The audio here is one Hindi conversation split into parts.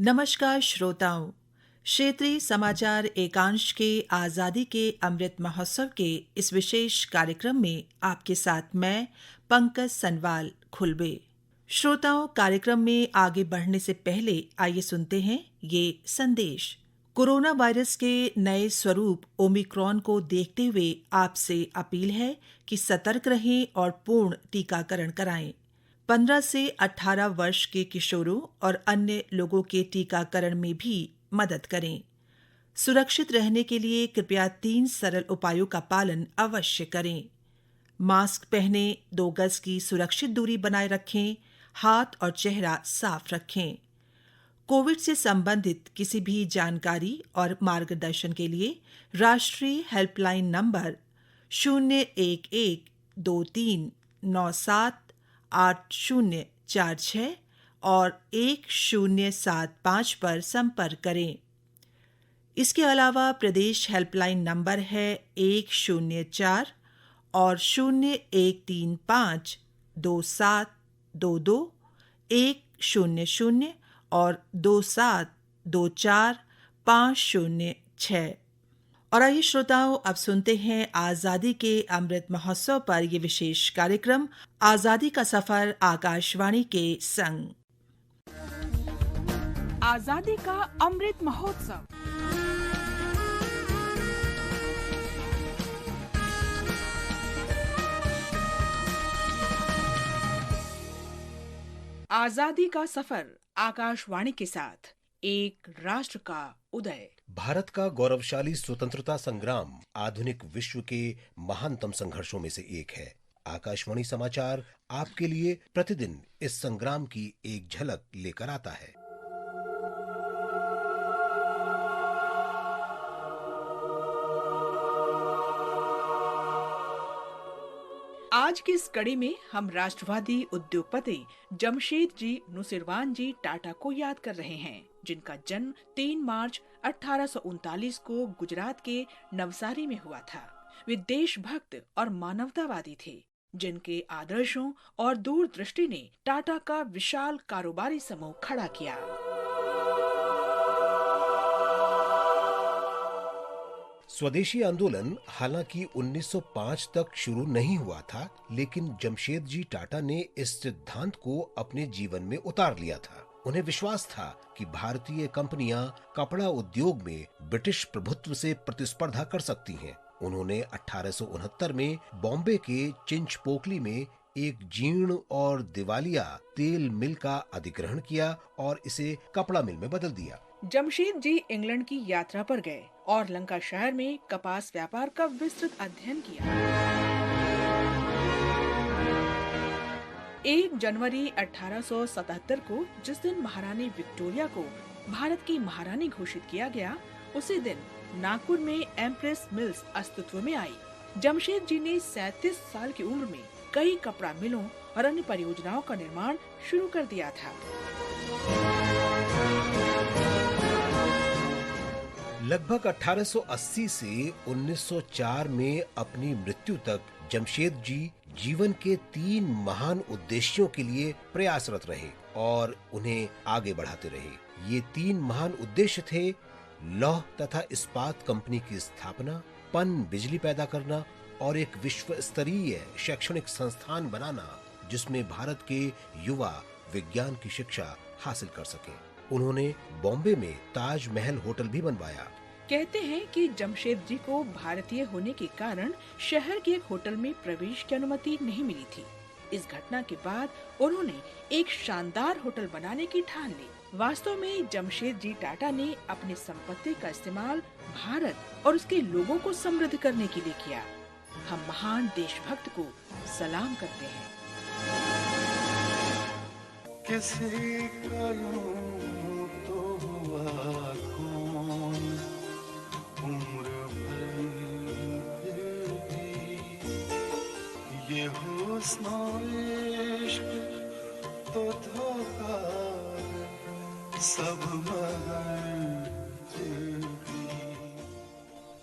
नमस्कार श्रोताओं, क्षेत्रीय समाचार एकांश के आज़ादी के अमृत महोत्सव के इस विशेष कार्यक्रम में आपके साथ मैं पंकज सनवाल खुलबे। श्रोताओं, कार्यक्रम में आगे बढ़ने से पहले आइए सुनते हैं ये संदेश। कोरोना वायरस के नए स्वरूप ओमिक्रॉन को देखते हुए आपसे अपील है कि सतर्क रहें और पूर्ण टीकाकरण कराएं। 15 से 18 वर्ष के किशोरों और अन्य लोगों के टीकाकरण में भी मदद करें। सुरक्षित रहने के लिए कृपया 3 सरल उपायों का पालन अवश्य करें। मास्क पहनें, 2 गज की सुरक्षित दूरी बनाए रखें, हाथ और चेहरा साफ रखें। कोविड से संबंधित किसी भी जानकारी और मार्गदर्शन के लिए राष्ट्रीय हेल्पलाइन नंबर 01123978046 और 1075 पर संपर्क करें। इसके अलावा प्रदेश हेल्पलाइन नंबर है 104 और 0135 2722 100 और 2724 506। और आइए श्रोताओं, अब सुनते हैं आज़ादी के अमृत महोत्सव पर ये विशेष कार्यक्रम आज़ादी का सफर आकाशवाणी के संग। आज़ादी का अमृत महोत्सव। आज़ादी का सफर आकाशवाणी के साथ एक राष्ट्र का उदय। भारत का गौरवशाली स्वतंत्रता संग्राम आधुनिक विश्व के महानतम संघर्षों में से एक है। आकाशवाणी समाचार आपके लिए प्रतिदिन इस संग्राम की एक झलक लेकर आता है। आज की इस कड़ी में हम राष्ट्रवादी उद्योगपति जमशेद जी नुसीरवान जी टाटा को याद कर रहे हैं, जिनका जन्म 3 मार्च 1839 को गुजरात के नवसारी में हुआ था। वे देशभक्त और मानवतावादी थे, जिनके आदर्शों और दूरदृष्टि ने टाटा का विशाल कारोबारी समूह खड़ा किया। स्वदेशी आंदोलन हालांकि 1905 तक शुरू नहीं हुआ था, लेकिन जमशेद जी टाटा ने इस सिद्धांत को अपने जीवन में उतार लिया था। उन्हें विश्वास था कि भारतीय कंपनियां कपड़ा उद्योग में ब्रिटिश प्रभुत्व से प्रतिस्पर्धा कर सकती हैं। उन्होंने 1869 में बॉम्बे के चिंचपोकली में एक जीर्ण और दिवालिया तेल मिल का अधिग्रहण किया और इसे कपड़ा मिल में बदल दिया। जमशेद जी इंग्लैंड की यात्रा पर गए और लंका शहर में कपास व्यापार का विस्तृत अध्ययन किया। 1 जनवरी 1877 को जिस दिन महारानी विक्टोरिया को भारत की महारानी घोषित किया गया, उसी दिन नागपुर में एम्प्रेस मिल्स अस्तित्व में आई। जमशेद जी ने 37 साल की उम्र में कई कपड़ा मिलों और अन्य परियोजनाओं का निर्माण शुरू कर दिया था। लगभग 1880 से 1904 में अपनी मृत्यु तक जमशेद जी जीवन के 3 महान उद्देश्यों के लिए प्रयासरत रहे और उन्हें आगे बढ़ाते रहे। ये 3 महान उद्देश्य थे: लौह तथा इस्पात कंपनी की स्थापना, पन बिजली पैदा करना और एक विश्व स्तरीय शैक्षणिक संस्थान बनाना जिसमें भारत के युवा विज्ञान की शिक्षा हासिल कर सकें। उन्होंने बॉम्बे में ताजमहल होटल भी बनवाया। कहते हैं कि जमशेद जी को भारतीय होने के कारण शहर के एक होटल में प्रवेश की अनुमति नहीं मिली थी। इस घटना के बाद उन्होंने एक शानदार होटल बनाने की ठान ली। वास्तव में जमशेद जी टाटा ने अपनी संपत्ति का इस्तेमाल भारत और उसके लोगों को समृद्ध करने के लिए किया। हम महान देशभक्त को सलाम करते हैं। किसी का यूं तो हुआ कौन, उम्र भर फिर भी ये हुस्न इश्क तो धोखा सब मगर फिर भी।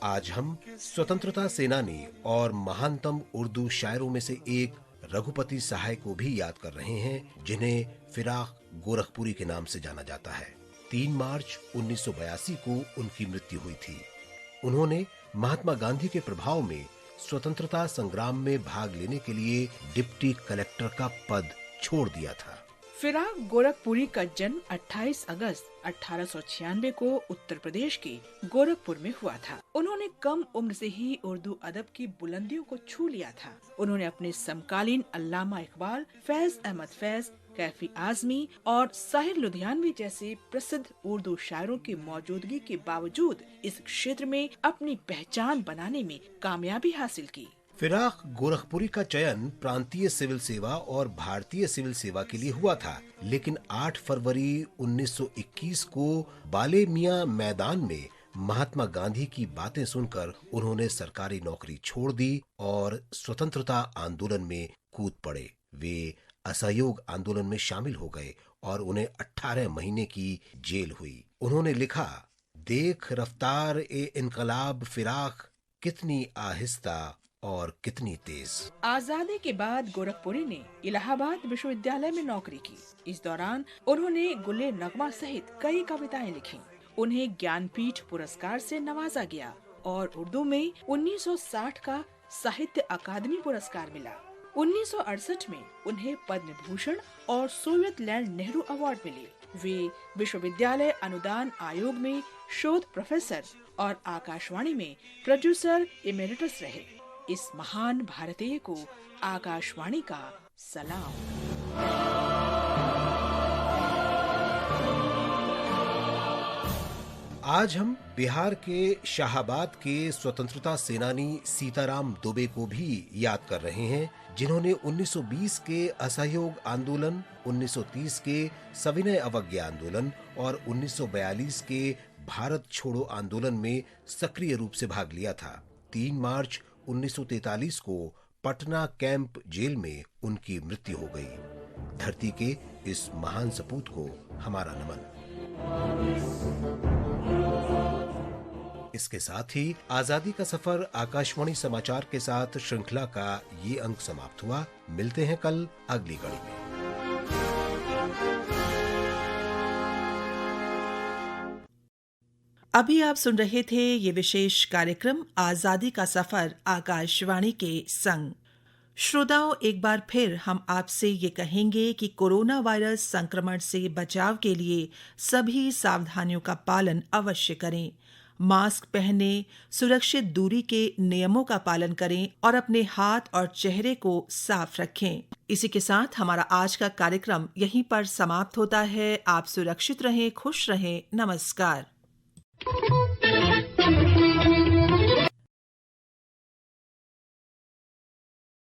आज हम स्वतंत्रता सेनानी और महानतम उर्दू शायरों में से एक रघुपति सहाय को भी याद कर रहे हैं, जिन्हें फिराक गोरखपुरी के नाम से जाना जाता है। 3 मार्च 1982 को उनकी मृत्यु हुई थी। उन्होंने महात्मा गांधी के प्रभाव में स्वतंत्रता संग्राम में भाग लेने के लिए डिप्टी कलेक्टर का पद छोड़ दिया था। फिराक गोरखपुरी का जन्म 28 अगस्त 1896 को उत्तर प्रदेश के गोरखपुर में हुआ था। उन्होंने कम उम्र से ही उर्दू अदब की बुलंदियों को छू लिया था। उन्होंने अपने समकालीन अल्लामा इकबाल, फैज अहमद फैज, कैफी आजमी और साहिर लुधियानवी जैसे प्रसिद्ध उर्दू शायरों की मौजूदगी के बावजूद इस क्षेत्र में अपनी पहचान बनाने में कामयाबी हासिल की। फिराक गोरखपुरी का चयन प्रांतीय सिविल सेवा और भारतीय सिविल सेवा के लिए हुआ था, लेकिन 8 फरवरी 1921 को बाले मियां मैदान में महात्मा गांधी की बातें सुनकर उन्होंने सरकारी नौकरी छोड़ दी और स्वतंत्रता आंदोलन में कूद पड़े। वे असहयोग आंदोलन में शामिल हो गए और उन्हें 18 महीने की जेल हुई। उन्होंने लिखा, देख रफ्तार ए इनकलाब फिराक, कितनी आहिस्ता और कितनी तेज। आजादी के बाद गोरखपुरी ने इलाहाबाद विश्वविद्यालय में नौकरी की। इस दौरान उन्होंने गुले नगमा सहित कई कविताएं लिखी। उन्हें ज्ञानपीठ पुरस्कार से नवाजा गया और उर्दू में 1960 का साहित्य अकादमी पुरस्कार मिला। 1968 में उन्हें पद्म भूषण और सोवियत लैंड नेहरू अवार्ड मिले। वे विश्वविद्यालय अनुदान आयोग में शोध प्रोफेसर और आकाशवाणी में प्रोड्यूसर इमेरिटस रहे। इस महान भारतीय को आकाशवाणी का सलाम। आज हम बिहार के शाहाबाद के स्वतंत्रता सेनानी सीताराम दुबे को भी याद कर रहे हैं, जिन्होंने 1920 के असहयोग आंदोलन, 1930 के सविनय अवज्ञा आंदोलन और 1942 के भारत छोड़ो आंदोलन में सक्रिय रूप से भाग लिया था। 3 मार्च 1943 को पटना कैंप जेल में उनकी मृत्यु हो गई। धरती के इस महान सपूत को हमारा नमन। इसके साथ ही आजादी का सफर आकाशवाणी समाचार के साथ श्रृंखला का ये अंक समाप्त हुआ। मिलते हैं कल अगली कड़ी में। अभी आप सुन रहे थे ये विशेष कार्यक्रम आजादी का सफर आकाशवाणी के संग। श्रोताओं, एक बार फिर हम आपसे ये कहेंगे कि कोरोना वायरस संक्रमण से बचाव के लिए सभी सावधानियों का पालन अवश्य करें। मास्क पहने, सुरक्षित दूरी के नियमों का पालन करें और अपने हाथ और चेहरे को साफ रखें। इसी के साथ हमारा आज का कार्यक्रम यहीं पर समाप्त होता है। आप सुरक्षित रहें, खुश रहें। नमस्कार।